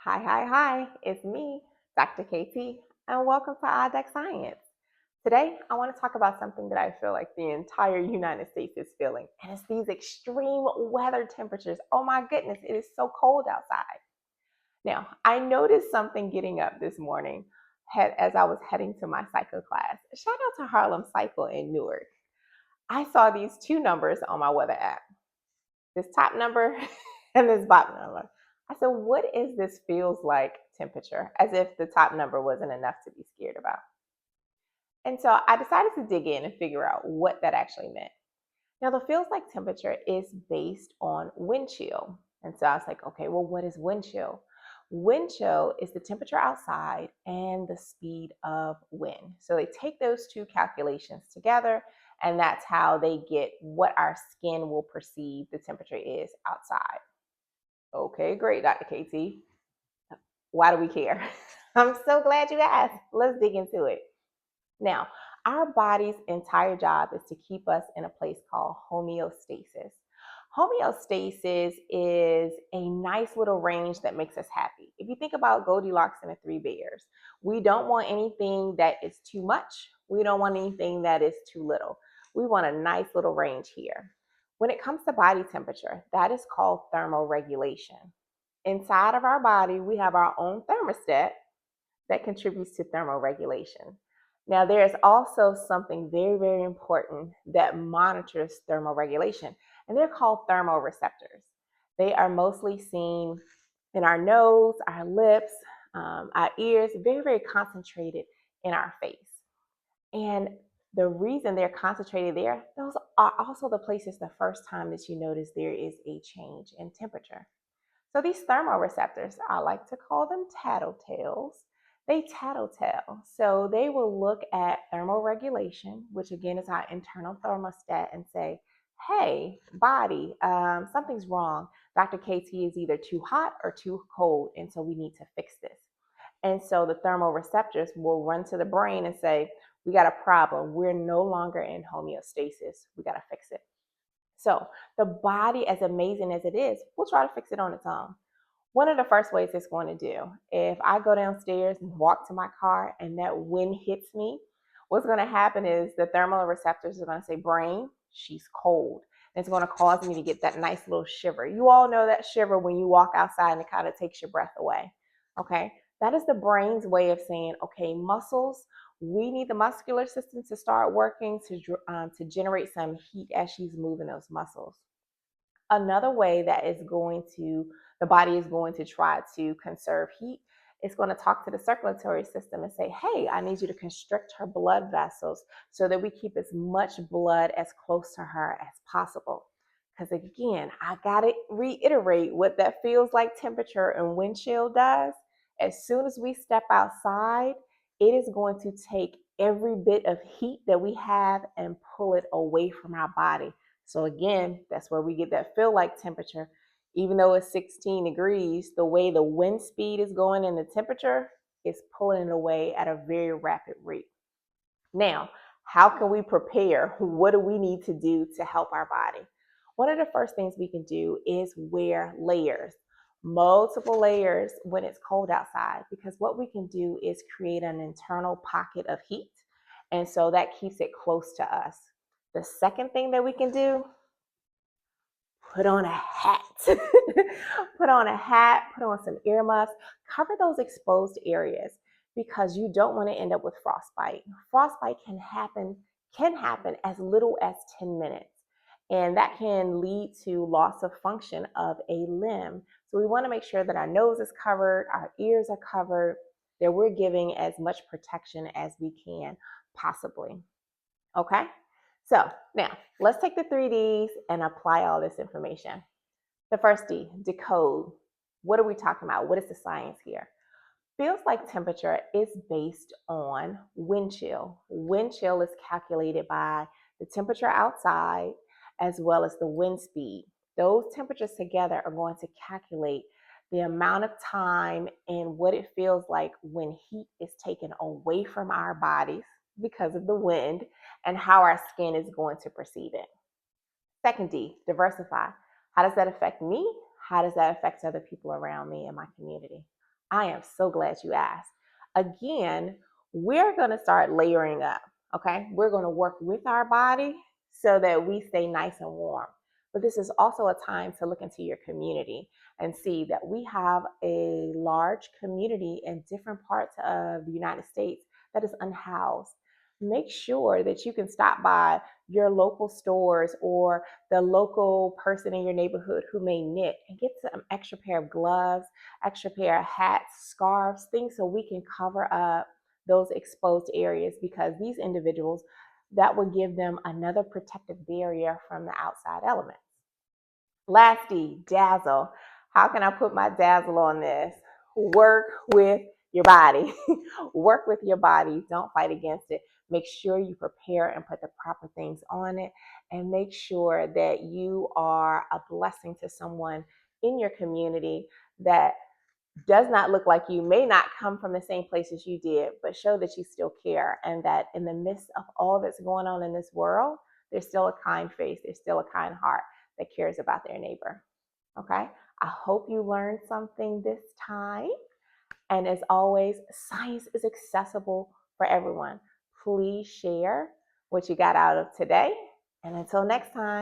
Hi. It's me, Dr. KT, and welcome to iDeck Science. Today, I want to talk about something that I feel like the entire United States is feeling, and it's these extreme weather temperatures. Oh my goodness, it is so cold outside. Now, I noticed something getting up this morning as I was heading to my cycle class. Shout out to Harlem Cycle in Newark. I saw these two numbers on my weather app, this top number and this bottom number. I said, what is this feels like temperature? As if the top number wasn't enough to be scared about. And so I decided to dig in and figure out what that actually meant. Now, the feels like temperature is based on wind chill. And so I was like, okay, well, what is wind chill? Wind chill is the temperature outside and the speed of wind. So they take those two calculations together, and that's how they get what our skin will perceive the temperature is outside. Okay, great, Dr. KT. Why do we care? I'm so glad you asked. Let's dig into it. Now, our body's entire job is to keep us in a place called homeostasis. Homeostasis is a nice little range that makes us happy. If you think about Goldilocks and the Three Bears, we don't want anything that is too much. We don't want anything that is too little. We want a nice little range here. When it comes to body temperature, that is called thermoregulation. Inside of our body, we have our own thermostat that contributes to thermoregulation. Now, there's also something very important that monitors thermoregulation, and they're called thermoreceptors. They are mostly seen in our nose, our lips, our ears, very concentrated in our face. And the reason they're concentrated there, those are also the places the first time that you notice there is a change in temperature. So these thermoreceptors, I like to call them tattletales. They tattletale. So they will look at thermoregulation, which again is our internal thermostat, and say, hey, body, something's wrong. Dr. KT is either too hot or too cold, and so we need to fix this. And so the thermoreceptors will run to the brain and say, we got a problem. We're no longer in homeostasis. We got to fix it. So the body, as amazing as it is, will try to fix it on its own. One of the first ways it's going to do, if I go downstairs and walk to my car and that wind hits me, what's going to happen is the thermoreceptors are going to say, brain, she's cold. And it's going to cause me to get that nice little shiver. You all know that shiver when you walk outside and it kind of takes your breath away. Okay. That is the brain's way of saying, okay, muscles, we need the muscular system to start working to generate some heat as she's moving those muscles. Another way that the body is going to try to conserve heat, it's going to talk to the circulatory system and say, hey, I need you to constrict her blood vessels so that we keep as much blood as close to her as possible. Because again, I got to reiterate what that feels like temperature and wind chill does. As soon as we step outside, it is going to take every bit of heat that we have and pull it away from our body. So again, that's where we get that feel like temperature. Even though it's 16 degrees, the way the wind speed is going and the temperature is pulling it away at a very rapid rate. Now, how can we prepare? What do we need to do to help our body? One of the first things we can do is wear layers, multiple layers when it's cold outside, because what we can do is create an internal pocket of heat. And so that keeps it close to us. The second thing that we can do, put on a hat. Put on a hat, put on some earmuffs, cover those exposed areas because you don't want to end up with frostbite. Frostbite can happen as little as 10 minutes. And that can lead to loss of function of a limb. So we want to make sure that our nose is covered, our ears are covered, that we're giving as much protection as we can possibly. Okay? So now let's take the 3Ds and apply all this information. The first D, decode. What are we talking about? What is the science here? Feels like temperature is based on wind chill. Wind chill is calculated by the temperature outside as well as the wind speed. Those temperatures together are going to calculate the amount of time and what it feels like when heat is taken away from our bodies because of the wind and how our skin is going to perceive it. Second D, diversify. How does that affect me? How does that affect other people around me in my community? I am so glad you asked. Again, we're going to start layering up, okay? We're going to work with our body so that we stay nice and warm. But this is also a time to look into your community and see that we have a large community in different parts of the United States that is unhoused. Make sure that you can stop by your local stores or the local person in your neighborhood who may knit and get some extra pair of gloves, extra pair of hats, scarves, things so we can cover up those exposed areas, because these individuals, that will give them another protective barrier from the outside elements. Lastly, dazzle. How can I put my dazzle on this? Work with your body. Work with your body. Don't fight against it. Make sure you prepare and put the proper things on it, and make sure that you are a blessing to someone in your community that does not look like you, may not come from the same place as you did, but show that you still care, and that in the midst of all that's going on in this world, there's still a kind face, there's still a kind heart that cares about their neighbor. Okay? I hope you learned something this time. And as always, science is accessible for everyone. Please share what you got out of today. And until next time.